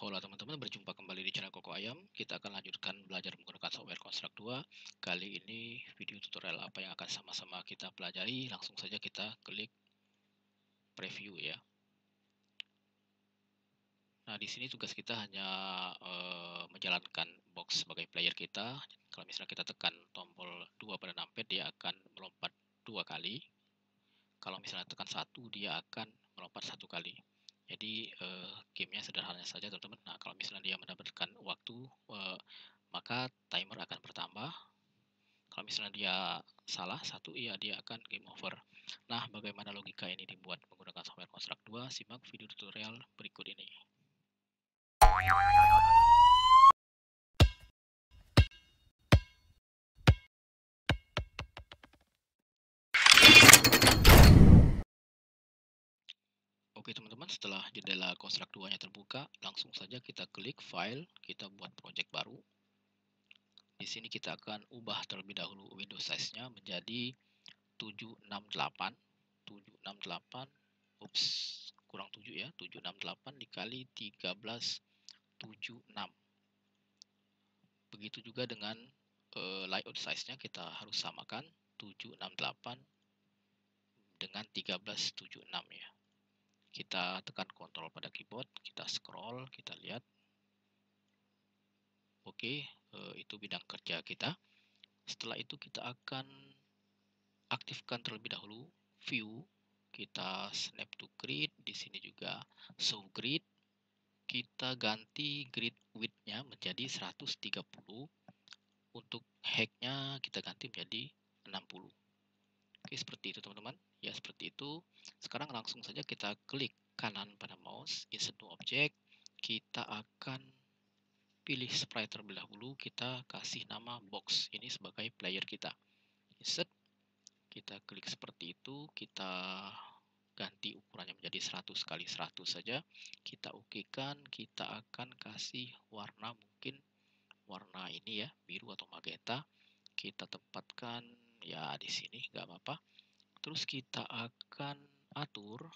Hola teman-teman, berjumpa kembali di channel Koko Ayam. Kita akan lanjutkan belajar menggunakan software Construct 2. Kali ini video tutorial apa yang akan sama-sama kita pelajari. Langsung saja kita klik preview ya. Nah, di sini tugas kita hanya menjalankan box sebagai player kita. Kalau misalnya kita tekan tombol 2 pada numpad, dia akan melompat 2 kali. Kalau misalnya tekan 1, dia akan melompat 1 kali. Jadi gamenya sederhana saja teman-teman. Nah, kalau misalnya dia mendapatkan waktu, maka timer akan bertambah. Kalau misalnya dia salah satu, ya dia akan game over. Nah, bagaimana logika ini dibuat menggunakan software Construct 2? Simak video tutorial berikut ini. Oke teman-teman, setelah jendela Construct 2-nya terbuka, langsung saja kita klik File, kita buat project baru. Di sini kita akan ubah terlebih dahulu window size-nya menjadi 768. 768, ups, kurang 7 ya, 768 dikali 1376. Begitu juga dengan layout size-nya kita harus samakan 768 dengan 1376 ya. Kita tekan kontrol pada keyboard, kita scroll, kita lihat. Oke, itu bidang kerja kita. Setelah itu kita akan aktifkan terlebih dahulu view. Kita snap to grid, di sini juga show grid. Kita ganti grid width-nya menjadi 130. Untuk height-nya kita ganti menjadi 60. Oke, seperti itu teman-teman. Ya, seperti itu. Sekarang langsung saja kita klik kanan pada mouse, insert new object. Kita akan pilih sprite terlebih dahulu. Kita kasih nama box. Ini sebagai player kita. Insert. Kita klik seperti itu. Kita ganti ukurannya menjadi 100 kali 100 saja. Kita okekan. Kita akan kasih warna mungkin warna ini ya, biru atau magenta. Kita tempatkan ya di sini, nggak apa-apa. Terus kita akan atur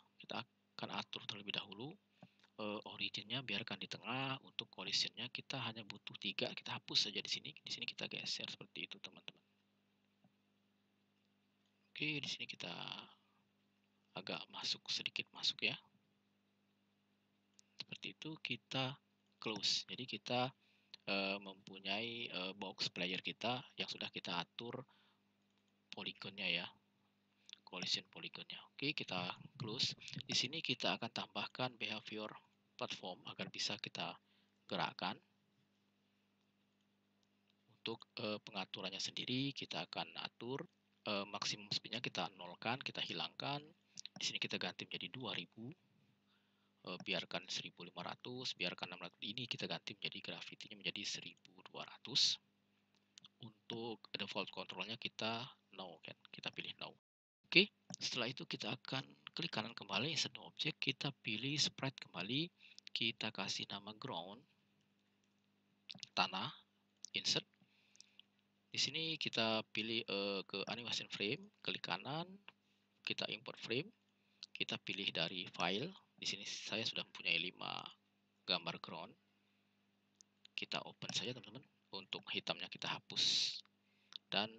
terlebih dahulu originnya biarkan di tengah. Untuk collisionnya kita hanya butuh 3, kita hapus saja di sini. Di sini kita geser seperti itu teman-teman. Oke, di sini kita agak sedikit masuk ya. Seperti itu kita close. Jadi kita mempunyai box player kita yang sudah kita atur poligonnya ya, collision poligonnya. Oke, kita close. Di sini kita akan tambahkan behavior platform agar bisa kita gerakkan. Untuk pengaturannya sendiri kita akan atur maksimum speed-nya kita nolkan, kita hilangkan. Di sini kita ganti menjadi 2000. Biarkan 1500, biarkan 600. Ini kita ganti menjadi gravity-nya menjadi 1200. Untuk default controlnya kita no kan, kita pilih no. Oke, setelah itu kita akan klik kanan kembali, insert new object, kita pilih sprite kembali, kita kasih nama ground, tanah, insert. Di sini kita pilih ke animation frame, klik kanan, kita import frame, kita pilih dari file. Di sini saya sudah mempunyai 5 gambar ground. Kita open saja teman-teman. Untuk hitamnya kita hapus dan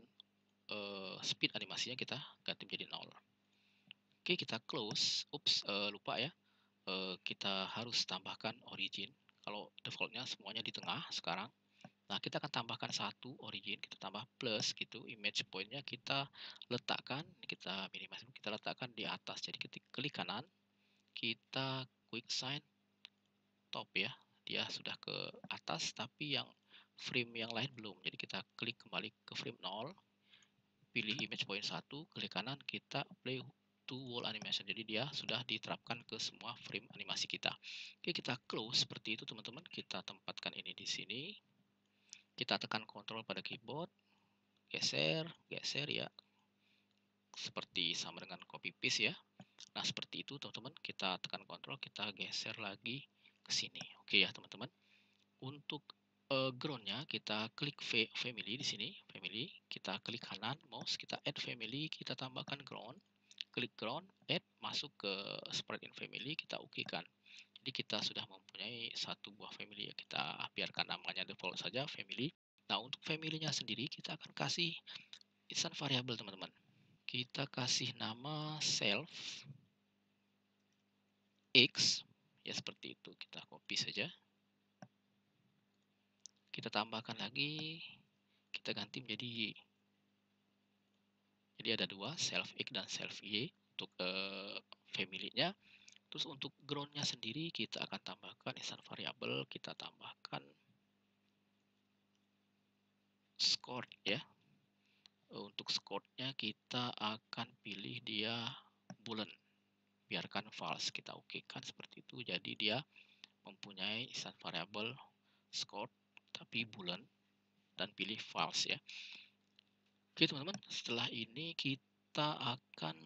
speed animasinya kita ganti menjadi 0. Oke, kita close. Ups, lupa ya. Kita harus tambahkan origin. Kalau defaultnya semuanya di tengah sekarang. Nah, kita akan tambahkan satu origin, kita tambah plus gitu, image point-nya kita letakkan, kita minimize, kita letakkan di atas. Jadi ketika klik kanan, kita quick sign top ya. Dia sudah ke atas, tapi yang frame yang lain belum. Jadi kita klik kembali ke frame 0, pilih image point 1, klik kanan, kita play to wall animation. Jadi dia sudah diterapkan ke semua frame animasi kita. Oke, kita close seperti itu teman-teman. Kita tempatkan ini di sini. Kita tekan kontrol pada keyboard, geser, geser ya. Seperti sama dengan copy paste ya. Nah, seperti itu teman-teman. Kita tekan kontrol, kita geser lagi ke sini. Oke ya teman-teman. Untuk groundnya kita klik family di sini, family. Kita klik kanan mouse, kita add family, kita tambahkan ground. Klik ground, add, masuk ke sprite in family, kita oke kan. Jadi kita sudah mempunyai satu buah family ya, kita biarkan namanya default saja family. Nah, untuk family-nya sendiri kita akan kasih instance variable teman-teman. Kita kasih nama self x ya, seperti itu. Kita copy saja. Kita tambahkan lagi, kita ganti menjadi y. Jadi ada dua, self x dan self y untuk family-nya. Terus untuk ground-nya sendiri kita akan tambahkan instance variable, kita tambahkan score ya. Untuk score-nya kita akan pilih dia boolean. Biarkan false, kita okekan seperti itu. Jadi dia mempunyai instance variable score tapi boolean dan pilih false ya. Oke teman-teman, setelah ini kita akan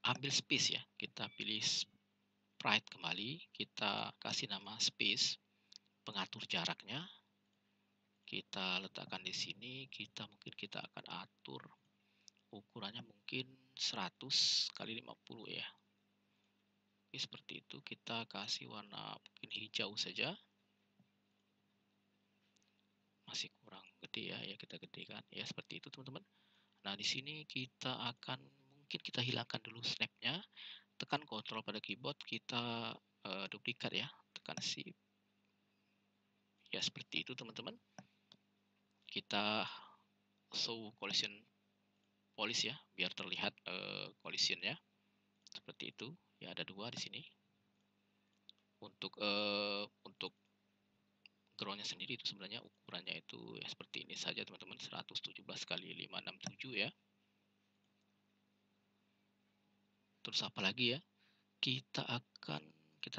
ambil space ya. Kita pilih sprite kembali, kita kasih nama space, pengatur jaraknya. Kita letakkan di sini, kita akan atur ukurannya mungkin 100 kali 50 ya. Oke, seperti itu. Kita kasih warna mungkin hijau saja. Masih kurang gede ya, kita gedekan ya, seperti itu teman-teman. Nah, di sini kita akan mungkin kita hilangkan dulu snapnya, tekan Ctrl pada keyboard, kita duplikat ya, tekan Shift ya, seperti itu teman-teman. Kita show collision police ya, biar terlihat collisionnya seperti itu ya. Ada dua di sini. Untuk groundnya sendiri itu sebenarnya ukurannya itu ya seperti ini saja teman-teman, 117 kali 567 ya. Terus apa lagi ya, kita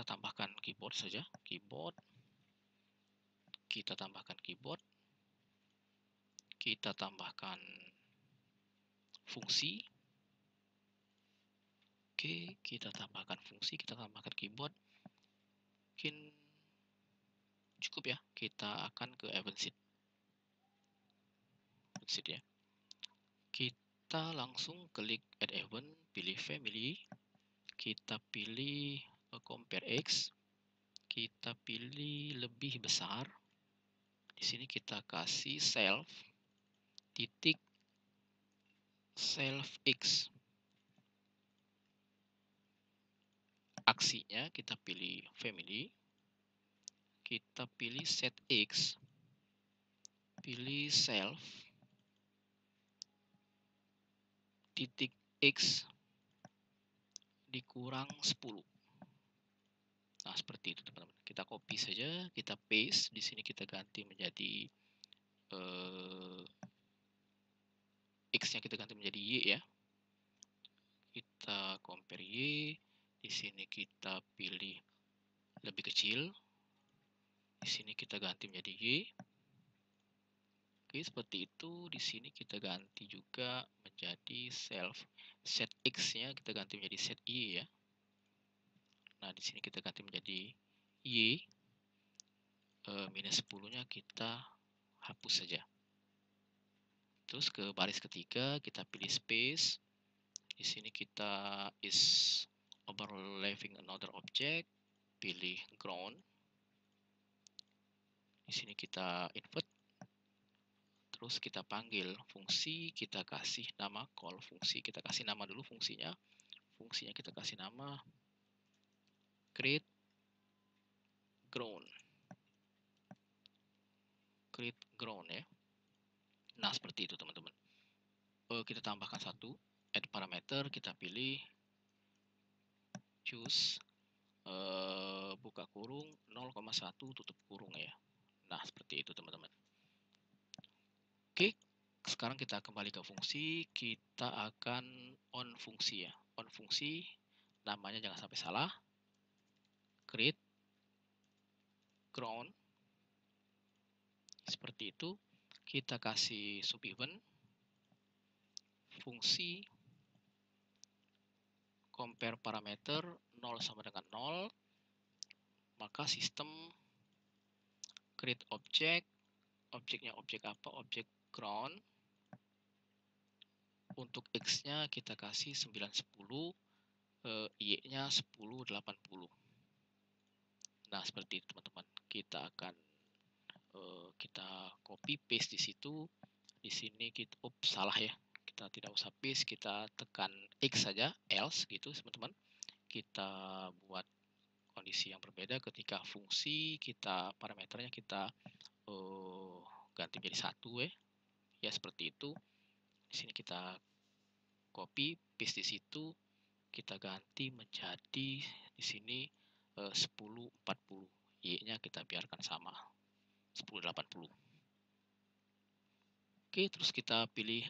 tambahkan keyboard saja, keyboard, kita tambahkan keyboard, kita tambahkan fungsi. Oke, kita tambahkan fungsi, kita tambahkan keyboard. Mungkin cukup ya, kita akan ke event sheet ya. Kita langsung klik add event, pilih family, kita pilih compare X, kita pilih lebih besar. Di sini kita kasih self titik self X. Aksinya kita pilih family, kita pilih set X, pilih self titik X dikurang 10. Nah, seperti itu teman-teman. Kita copy saja, kita paste. Di sini kita ganti menjadi X-nya kita ganti menjadi Y ya. Kita compare Y. Di sini kita pilih lebih kecil. Di sini kita ganti menjadi Y. Oke, seperti itu. Di sini kita ganti juga menjadi self set X-nya kita ganti menjadi set Y ya. Nah, di sini kita ganti menjadi Y. Minus 10-nya kita hapus saja. Terus ke baris ketiga kita pilih space. Di sini kita is overlapping another object, pilih ground. Di sini kita invert. Terus kita panggil fungsi, kita kasih nama call fungsi. Kita kasih nama dulu fungsinya. Fungsinya kita kasih nama create ground. Create ground ya. Nah, seperti itu teman-teman. Kita tambahkan satu, add parameter, kita pilih choose buka kurung 0,1 tutup kurung ya. Nah, seperti itu teman-teman. Oke, sekarang kita kembali ke fungsi, kita akan on fungsi ya. On fungsi, namanya jangan sampai salah. Create ground. Seperti itu. Kita kasih sub event fungsi compare parameter 0 sama dengan 0, maka sistem create object. Objeknya objek apa? Objek ground. Untuk X-nya kita kasih 910, Y-nya 1080. Nah, seperti itu teman-teman. Kita akan kita copy paste di situ. Di sini kita salah ya. Kita tidak usah paste, kita tekan X saja, else gitu teman-teman. Kita buat kondisi yang berbeda ketika fungsi kita parameternya kita ganti menjadi satu ya. Ya seperti itu. Di sini kita copy paste di situ, kita ganti menjadi di sini 1040. Y-nya kita biarkan sama 1080. Oke, terus kita pilih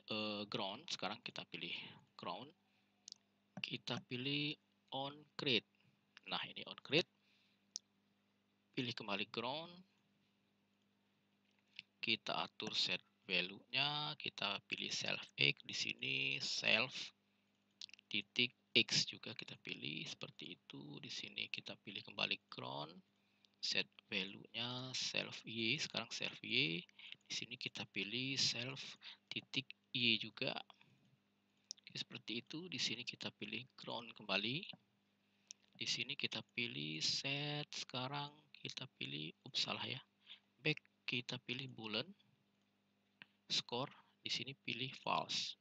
ground. Sekarang kita pilih ground. Kita pilih on create. Nah, ini on create. Pilih kembali ground. Kita atur set value-nya. Kita pilih self x di sini self titik x juga kita pilih seperti itu. Di sini kita pilih kembali ground. Set value-nya self y. Sekarang self y. Di sini kita pilih self titik y juga. Seperti itu. Di sini kita pilih ground kembali. Di sini kita pilih set. Sekarang kita pilih salah ya. Back kita pilih boolean. Score di sini pilih false.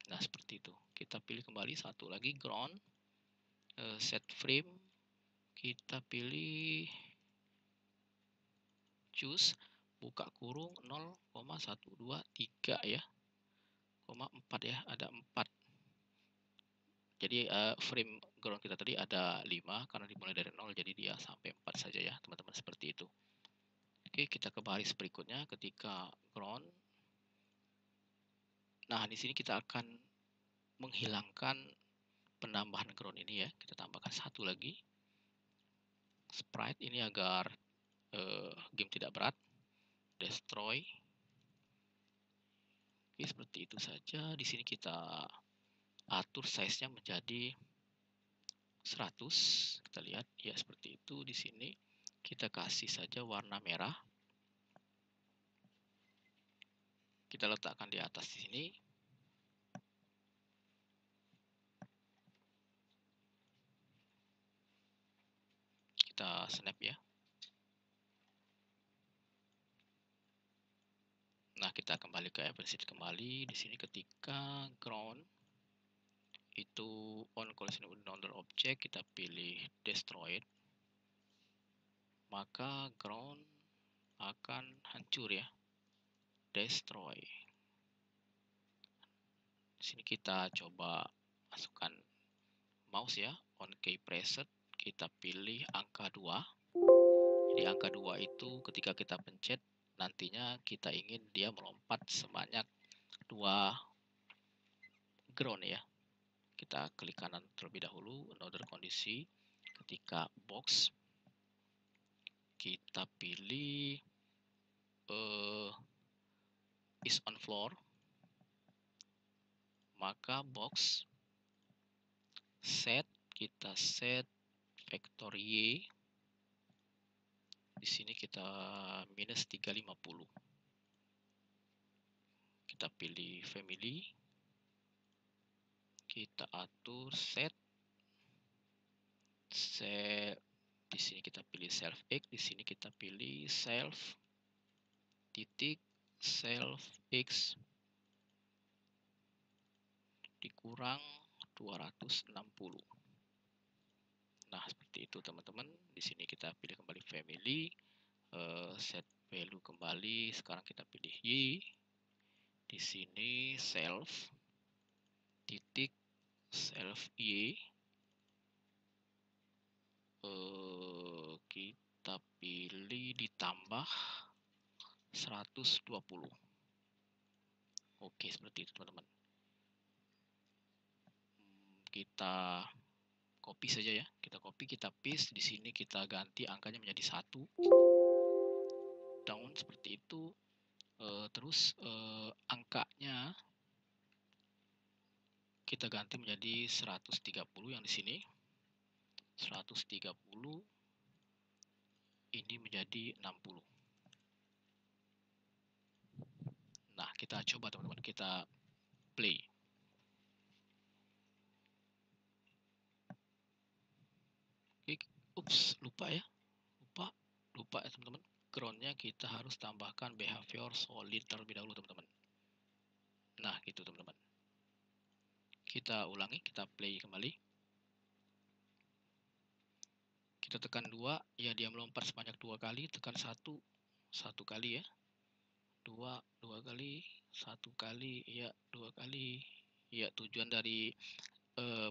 Nah, seperti itu. Kita pilih kembali satu lagi ground. Set frame kita pilih choose buka kurung 0,123 ya. 4 ya, ada 4. Jadi frame ground kita tadi ada 5 karena dimulai dari 0 jadi dia sampai 4 saja ya, teman-teman, seperti itu. Oke, kita ke baris berikutnya ketika ground. Nah, di sini kita akan menghilangkan penambahan ground ini ya. Kita tambahkan satu lagi. Sprite ini agar game tidak berat. Destroy. Oke, seperti itu saja. Di sini kita atur size-nya menjadi 100. Kita lihat ya seperti itu. Di sini kita kasih saja warna merah. Kita letakkan di atas di sini. Kita snap ya. Nah, kita kembali ke Advanced kembali. Di sini ketika ground itu on collision with another object, kita pilih destroyed, maka ground akan hancur ya. Destroy. Di sini kita coba masukkan mouse ya, on key pressed, kita pilih angka 2. Jadi angka 2 itu ketika kita pencet nantinya kita ingin dia melompat sebanyak 2 ground ya. Kita klik kanan terlebih dahulu, another kondisi. Ketika box kita pilih is on floor, maka box set kita set vektor y. Di sini kita minus 350. Kita pilih family. Kita atur set. Di sini kita pilih self x. Di sini kita pilih self titik self x dikurang 260. Nah, seperti itu teman-teman. Di sini kita pilih kembali family. Set value kembali. Sekarang kita pilih y. Di sini self titik self y. Kita pilih ditambah 120. Oke, seperti itu teman-teman. Kita copy saja ya. Kita copy, kita paste. Di sini kita ganti angkanya menjadi 1. Down seperti itu. Terus angkanya kita ganti menjadi 130 yang di sini. 130 ini menjadi 60. Nah, kita coba teman-teman, kita play. Ups, lupa ya. Lupa ya teman-teman. Groundnya kita harus tambahkan behavior solid terlebih dahulu teman-teman. Nah gitu teman-teman. Kita ulangi, kita play kembali. Kita tekan 2, ya dia melompat sebanyak 2 kali, tekan 1 kali ya. 2 kali, 1 kali, ya 2 kali. Ya, tujuan dari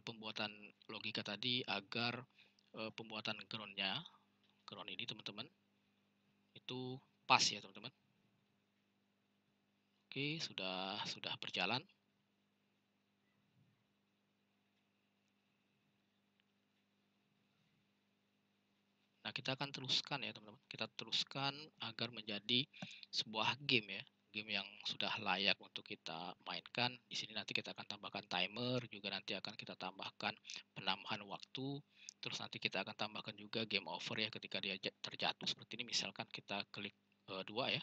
pembuatan logika tadi agar pembuatan ground ini teman-teman itu pas ya teman-teman. Oke, sudah berjalan. Nah, kita akan teruskan ya teman-teman. Kita teruskan agar menjadi sebuah game ya. Game yang sudah layak untuk kita mainkan. Di sini nanti kita akan tambahkan timer, juga nanti akan kita tambahkan penambahan waktu. Terus nanti kita akan tambahkan juga game over ya ketika dia terjatuh seperti ini. Misalkan kita klik 2 ya.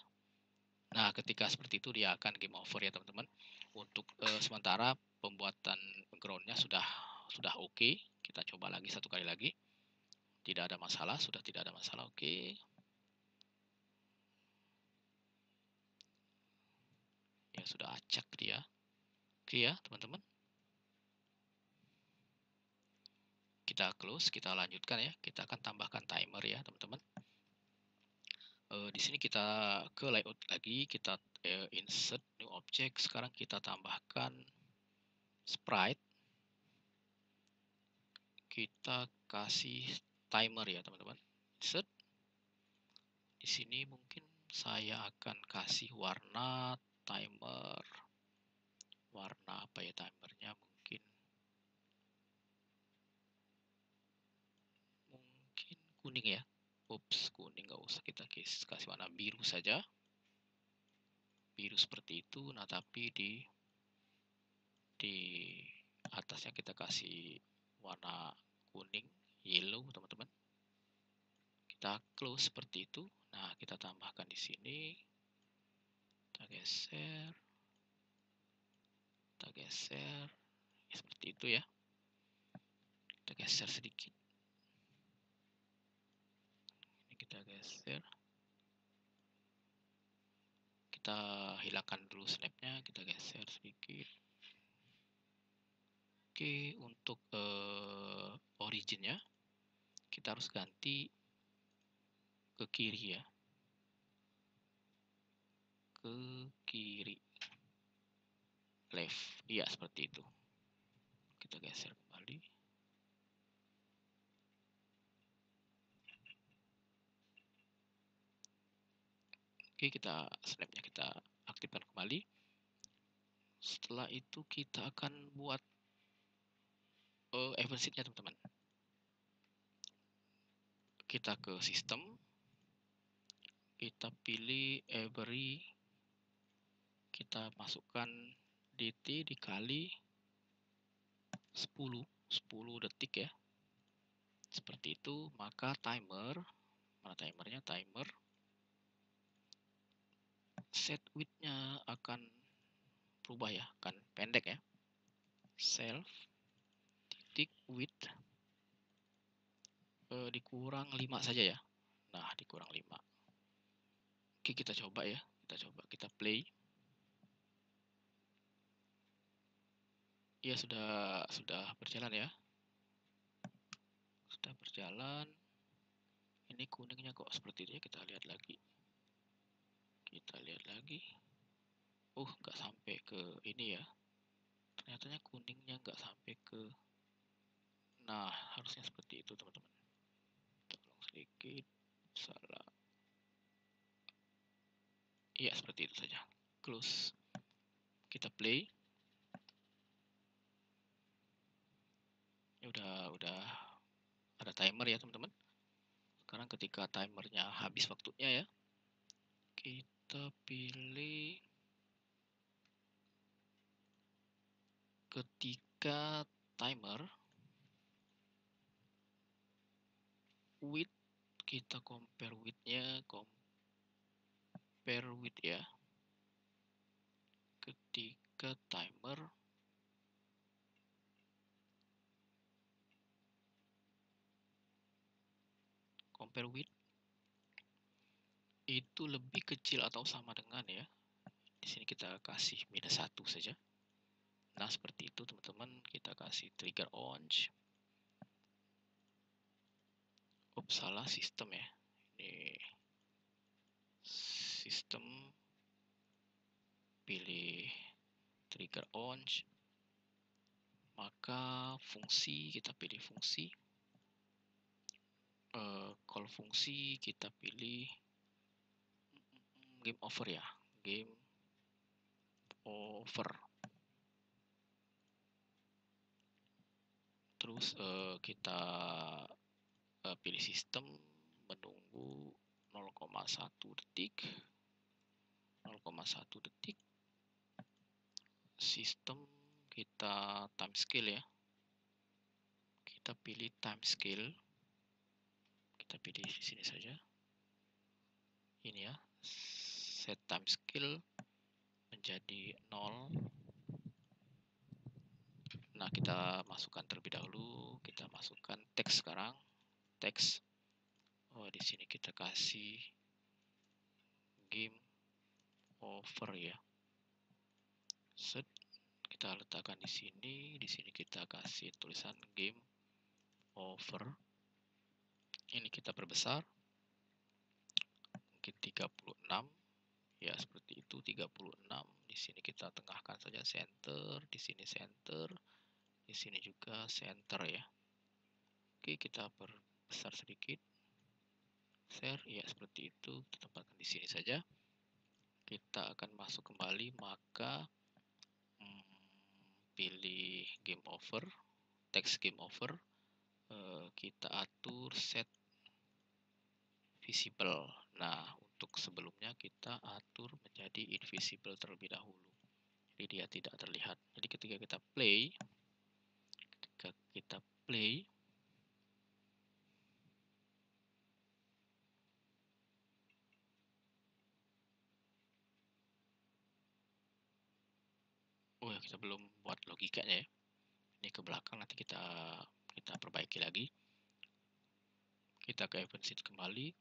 Nah, ketika seperti itu dia akan game over ya teman-teman. Untuk sementara pembuatan groundnya sudah oke. Kita coba lagi satu kali lagi. Tidak ada masalah, sudah tidak ada masalah. Oke. Ya sudah acak dia. Oke ya teman-teman. Kita close, kita lanjutkan ya. Kita akan tambahkan timer ya teman-teman. Di sini kita ke layout lagi, kita insert new object. Sekarang kita tambahkan sprite. Kita kasih timer ya teman-teman. Insert. Di sini mungkin saya akan kasih warna timer. Warna apa ya timernya? Mungkin kuning ya. Ups, kuning nggak usah, kita kasih warna biru saja. Biru seperti itu. Nah, tapi di atasnya kita kasih warna kuning, yellow teman-teman. Kita close seperti itu. Nah, kita tambahkan di sini. Kita geser. Kita geser. Ya, seperti itu ya. Kita geser sedikit. Ini kita geser. Kita hilangkan dulu snapnya. Kita geser sedikit. Oke, untuk originnya kita harus ganti ke kiri ya. Ke kiri. Left. Iya, seperti itu. Kita geser kembali. Oke, kita snapnya kita aktifkan kembali. Setelah itu kita akan buat event sheet-nya teman-teman. Kita ke sistem. Kita pilih every. Kita masukkan dt dikali 10 detik ya. Seperti itu, maka timer, mana timernya? Timer set width-nya akan berubah ya, akan pendek ya. Self titik width dikurang 5 saja ya. Nah, dikurang 5. Oke, kita coba ya. Kita play. Ya, sudah berjalan ya. Sudah berjalan. Ini kuningnya kok seperti itu ya, kita lihat lagi. Oh, nggak sampai ke ini ya. Ternyata kuningnya nggak sampai ke. Nah, harusnya seperti itu teman-teman. Tolong sedikit. Salah. Iya, seperti itu saja. Close. Kita play. Ini udah ada timer ya teman-teman. Sekarang ketika timernya habis waktunya ya, kita pilih ketika timer width, kita compare width-nya, compare width ya. Ketika timer compare with itu lebih kecil atau sama dengan ya. Di sini kita kasih -1 saja. Nah, seperti itu teman-teman, kita kasih trigger orange. Salah sistem ya. Ini sistem, pilih trigger orange. Maka fungsi, kita pilih fungsi. Call fungsi kita pilih game over ya. Game over. Terus kita pilih sistem, menunggu 0,1 detik. 0,1 detik. Sistem kita time scale ya. Kita pilih time scale. Kita pilih di sini saja. Ini ya. Set time scale menjadi 0. Nah, kita masukkan terlebih dahulu. Kita masukkan teks sekarang. Teks. Di sini kita kasih game over ya. Set. Kita letakkan di sini. Di sini kita kasih tulisan game over. Ini kita perbesar. Mungkin 36. Ya, seperti itu 36. Di sini kita tengahkan saja center, di sini center, di sini juga center ya. Oke, kita perbesar sedikit. Share ya, seperti itu. Kita tempatkan di sini saja. Kita akan masuk kembali, maka pilih game over, text game over. Kita atur set visible. Nah, untuk sebelumnya kita atur menjadi invisible terlebih dahulu. Jadi dia tidak terlihat. Jadi ketika kita play, oh ya, kita belum buat logikanya ya. Ini ke belakang, nanti kita perbaiki lagi. Kita ke event sheet kembali.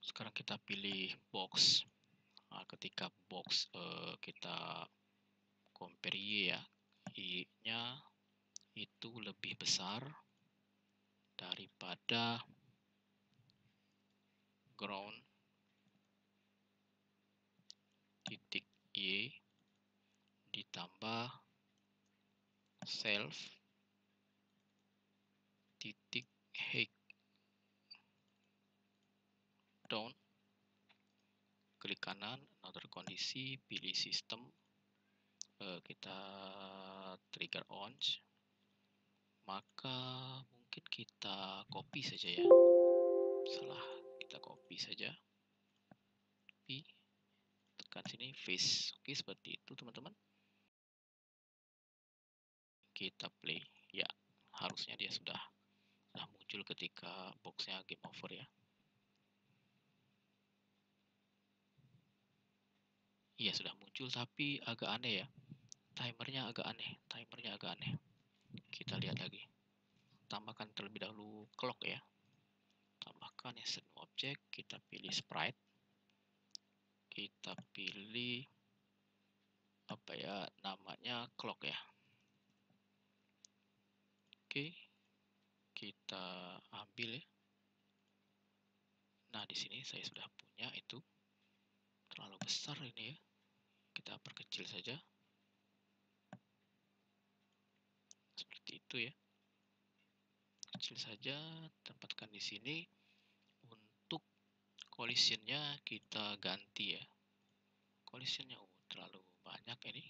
Sekarang kita pilih box. Nah, ketika box kita compare Y ya, Y-nya itu lebih besar daripada ground titik Y ditambah self titik height down. Klik kanan, another kondisi, pilih sistem, kita trigger orange. Maka mungkin kita copy saja ya. Salah, kita copy saja. Copy, tekan sini face. Oke, seperti itu teman-teman. Kita play. Ya, harusnya dia sudah muncul ketika boxnya game over ya. Iya, sudah muncul, tapi agak aneh ya. Timernya agak aneh. Kita lihat lagi. Tambahkan terlebih dahulu clock ya. Tambahkan insert object, kita pilih sprite. Kita pilih apa ya, namanya clock ya. Oke. Kita ambil ya. Nah, di sini saya sudah punya itu. Terlalu besar ini ya. Kita perkecil saja. Seperti itu ya. Kecil saja, tempatkan di sini. Untuk collisionnya kita ganti ya. Collisionnya terlalu banyak ini.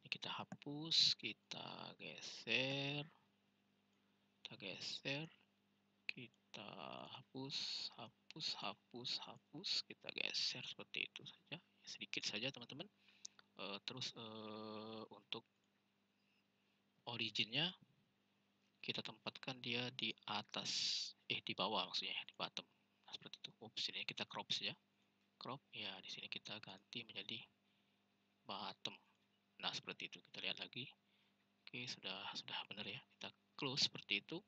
Ini kita hapus, kita geser. Kita hapus, kita geser seperti itu saja. Sedikit saja teman-teman. Terus untuk originnya kita tempatkan dia di atas, di bawah maksudnya, di bottom. Nah, seperti itu. Sini kita crop saja. Crop ya, di sini kita ganti menjadi bottom. Nah, seperti itu. Kita lihat lagi. Oke, sudah benar ya. Kita close seperti itu.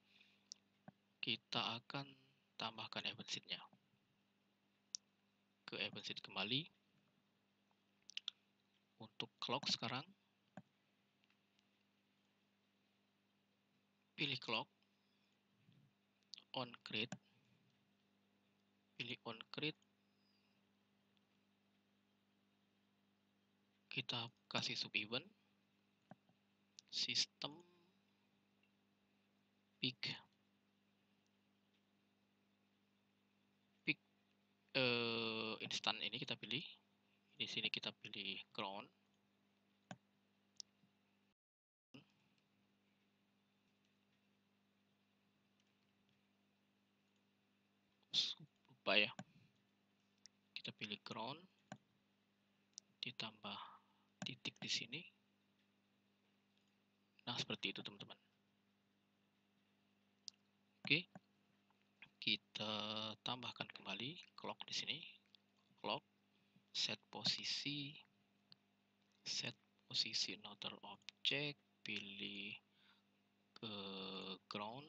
Kita akan tambahkan event seed-nya. Ke event seed kembali. Untuk clock sekarang, pilih clock, on create, pilih on create, kita kasih sub event, sistem, pick instan ini kita pilih. Di sini kita pilih ground. Lupa ya. Kita pilih ground, ditambah titik di sini. Nah, seperti itu teman-teman. Oke. Kita tambahkan kembali clock di sini. Clock, set posisi another object, pilih ke ground,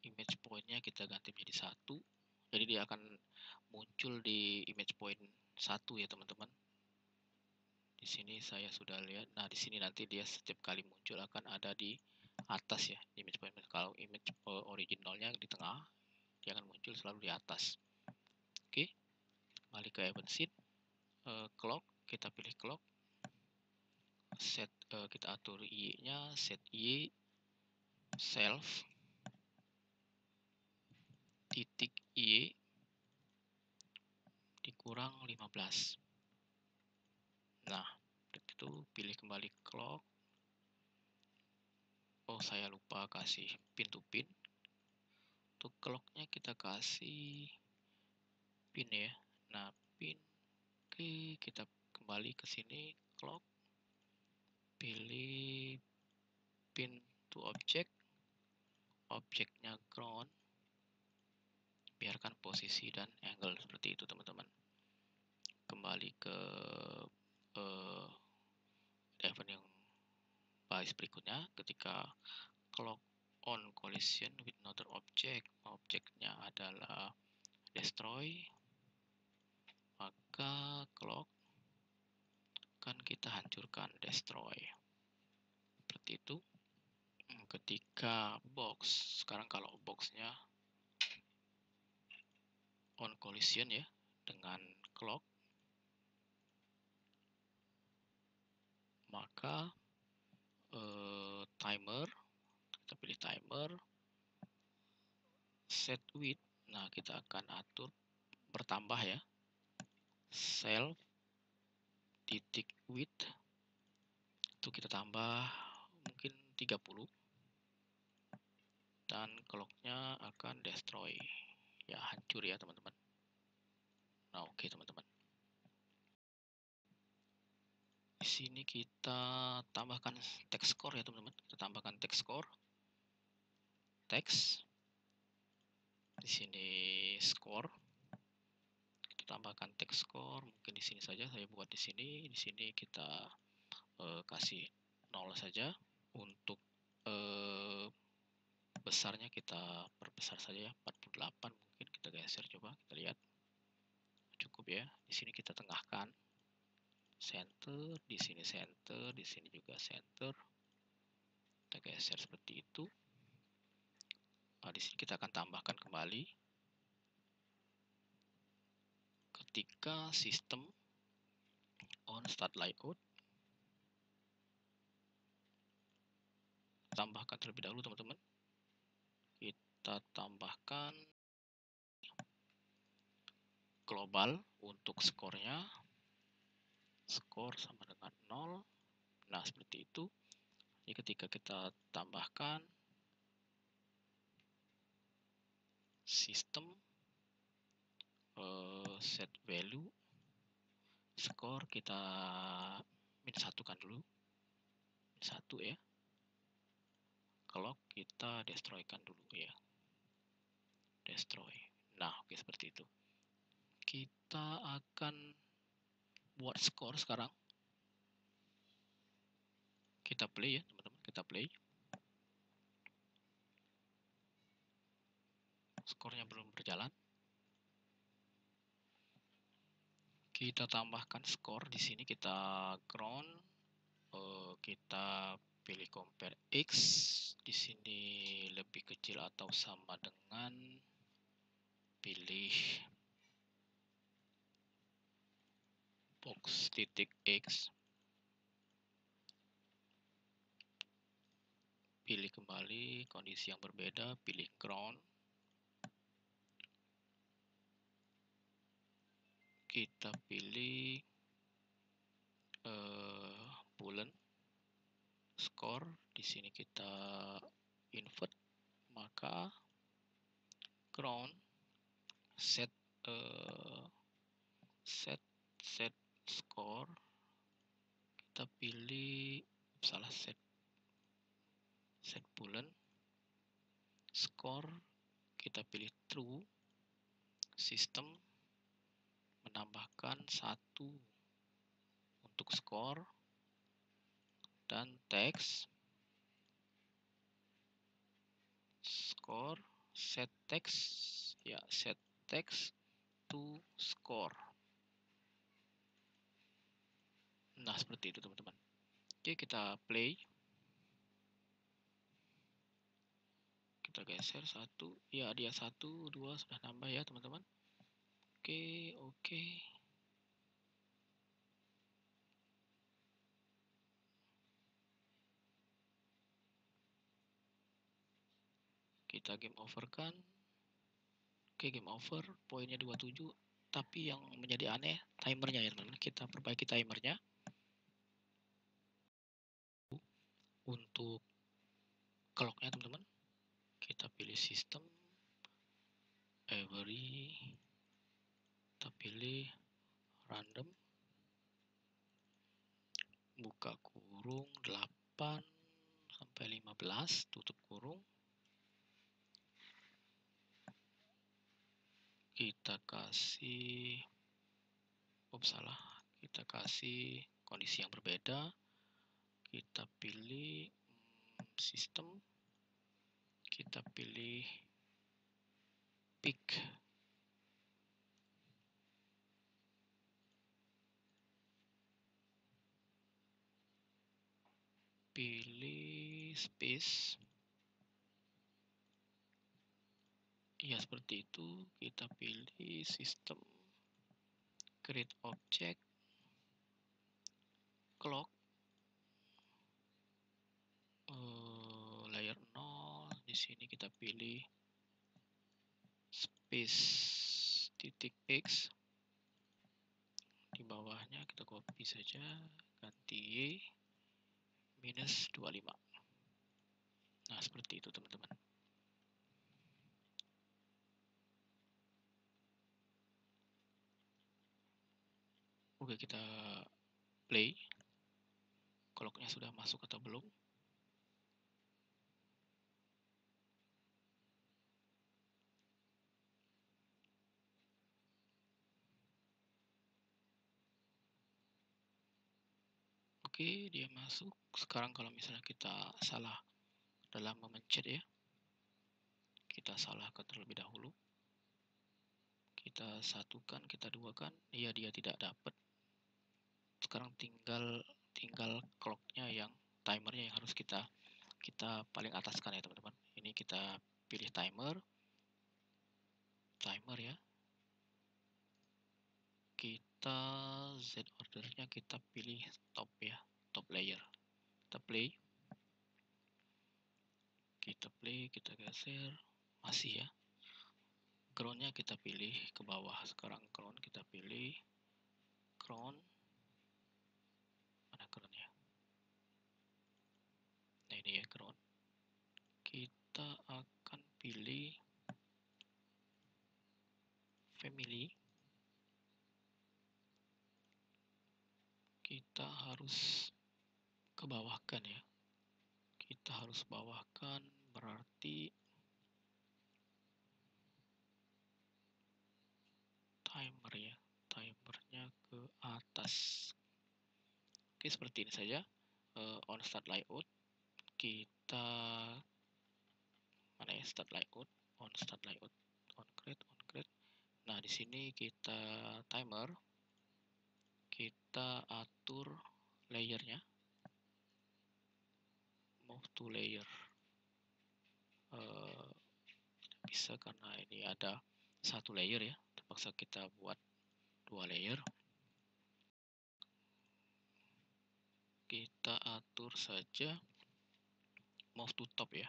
image point-nya kita ganti menjadi 1. Jadi dia akan muncul di image point 1 ya teman-teman. Di sini saya sudah lihat. Nah, di sini nanti dia setiap kali muncul akan ada di atas ya, di image point. Kalau image originalnya di tengah, dia akan muncul selalu di atas. Oke, kembali ke event seed, clock, kita pilih clock, set, kita atur y-nya, set y, self, titik y, dikurang 15. Nah, itu pilih kembali clock. Oh, saya lupa kasih pin to pin. Untuk clocknya kita kasih pin ya. Nah, pin. Oke, kita kembali ke sini, clock, pilih pin to object, objeknya ground, biarkan posisi dan angle seperti itu teman-teman. Kembali ke event yang baris berikutnya, ketika clock on collision with another object, objeknya adalah destroy, maka clock akan kita hancurkan destroy. Seperti itu. Ketika box, sekarang kalau boxnya on collision ya dengan clock, maka timer, kita pilih timer, set width, nah kita akan atur bertambah ya, self titik width itu kita tambah mungkin 30, dan clocknya akan destroy ya, hancur ya teman-teman. Nah, oke teman-teman, di sini kita tambahkan text score ya teman-teman. Kita tambahkan text score, text, di sini score, kita tambahkan text score, mungkin di sini saja saya buat di sini kita kasih 0 saja. Untuk besarnya kita perbesar saja ya, 48, mungkin kita geser, coba kita lihat cukup ya. Di sini kita tengahkan, center, di sini center, di sini juga center, kita geser seperti itu. Nah, di sini kita akan tambahkan kembali ketika sistem on start layout, tambahkan terlebih dahulu teman-teman. Kita tambahkan global untuk skornya, skor sama dengan 0. Nah, seperti itu. Jadi ketika kita tambahkan sistem set value, skor kita -1 kan dulu, -1 ya. Clock kita destroykan dulu ya, destroy. Nah, oke seperti itu. Kita akan buat skor sekarang. Kita play ya teman-teman, kita play. skornya belum berjalan. Kita tambahkan skor di sini, kita ground, kita pilih compare X. Di sini lebih kecil atau sama dengan, pilih box titik X. Pilih kembali kondisi yang berbeda, pilih ground. Kita pilih boolean score. Di sini kita invert, maka ground set set score. Kita pilih set boolean score. Kita pilih true. Sistem menambahkan 1 untuk skor, dan text score set text to score. Nah, seperti itu teman-teman. Oke, kita play. Kita geser 1. Ya, dia 1, 2 sudah nambah ya teman-teman. Oke. Kita game over kan. Oke, game over. Poinnya 27. Tapi yang menjadi aneh timernya ya teman-teman. Kita perbaiki timernya. Untuk clocknya teman-teman, kita pilih sistem, every, kita pilih random, buka kurung 8 sampai 15, tutup kurung. Kita kasih, kita kasih kondisi yang berbeda. Kita pilih sistem, kita pilih pick, pilih space. Ya, seperti itu. Kita pilih sistem, create object, clock, layer 0. Di sini kita pilih space titik X. Di bawahnya kita copy saja, ganti Y minus 25. Nah, seperti itu teman-teman. Oke, kita play. Clocknya sudah masuk atau belum? Oke, dia masuk. Sekarang kalau misalnya kita salah dalam memencet ya, kita salahkan terlebih dahulu. Kita satukan, kita duakan. Iya, dia tidak dapat. Sekarang tinggal clocknya yang timernya yang harus kita paling ataskan ya teman-teman. Ini kita pilih timer ya. Kita Z ordernya kita pilih top ya, top layer. Kita play, kita geser, masih ya. Groundnya kita pilih ke bawah. Sekarang ground kita pilih ground, mana groundnya? Nah, ini ya ground. Kita akan pilih family. Kita harus ke bawahkan ya. Kita harus bawahkan, berarti timer ya. Timernya ke atas. Oke, seperti ini saja. On start layout. Kita mana ya, start layout, on start layout. Nah, di sini kita timer, kita atur layernya, move to layer. Bisa karena ini ada satu layer ya, terpaksa kita buat 2 layer. Kita atur saja move to top ya.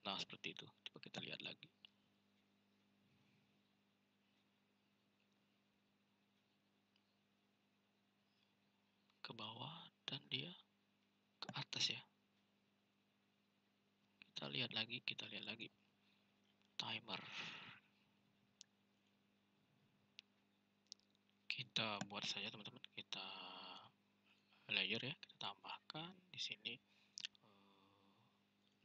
Nah, seperti itu. Coba kita lihat lagi. Ke bawah dan dia ke atas ya. Kita lihat lagi. Timer. Kita buat saja teman-teman. Kita layer ya. Kita tambahkan di sini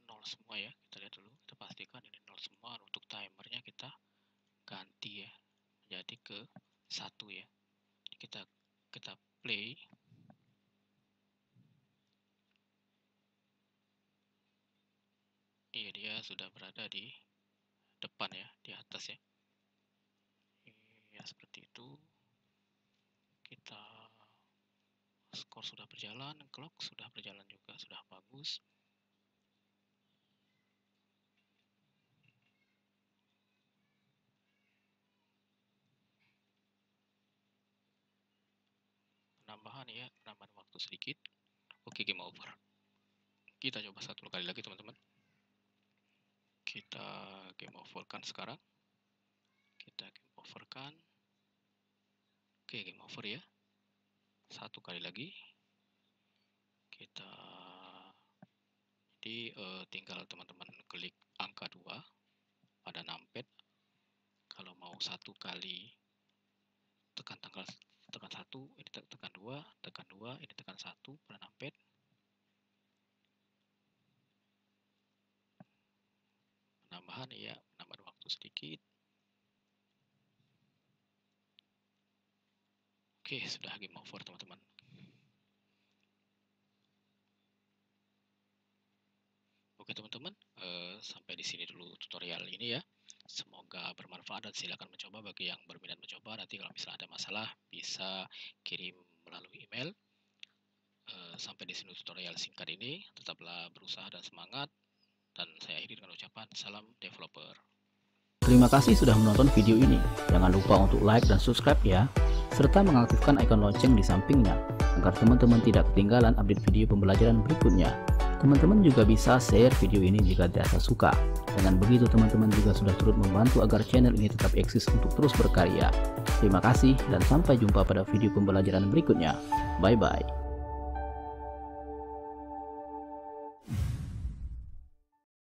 0 semua ya. Kita lihat dulu. Kita pastikan ini 0 semua. Untuk timernya kita ganti ya. Jadi ke 1 ya. Kita play. Iya, dia sudah berada di depan ya, di atas ya. Ya, seperti itu. Kita skor sudah berjalan, clock sudah berjalan juga, sudah bagus. Penambahan ya, penambahan waktu sedikit. Oke, game over. Kita coba satu kali lagi teman-teman. Kita game overkan sekarang. Kita game overkan. Oke, game over ya. Satu kali lagi. Kita tinggal teman-teman klik angka 2 pada numpad. Kalau mau satu kali tekan 1, ini tekan 2, ini tekan 1 pada numpad. Penambahan ya, penambahan waktu sedikit. Oke, sudah game over teman-teman. Oke teman-teman, sampai di sini dulu tutorial ini ya. Semoga bermanfaat dan silakan mencoba bagi yang berminat mencoba. Nanti kalau misalnya ada masalah bisa kirim melalui email. Sampai di sini tutorial singkat ini. Tetaplah berusaha dan semangat. Dan saya akhiri dengan ucapan salam developer. Terima kasih sudah menonton video ini. Jangan lupa untuk like dan subscribe ya, serta mengaktifkan ikon lonceng di sampingnya, agar teman-teman tidak ketinggalan update video pembelajaran berikutnya. Teman-teman juga bisa share video ini jika dirasa suka. Dengan begitu teman-teman juga sudah turut membantu agar channel ini tetap eksis untuk terus berkarya. Terima kasih dan sampai jumpa pada video pembelajaran berikutnya. Bye-bye.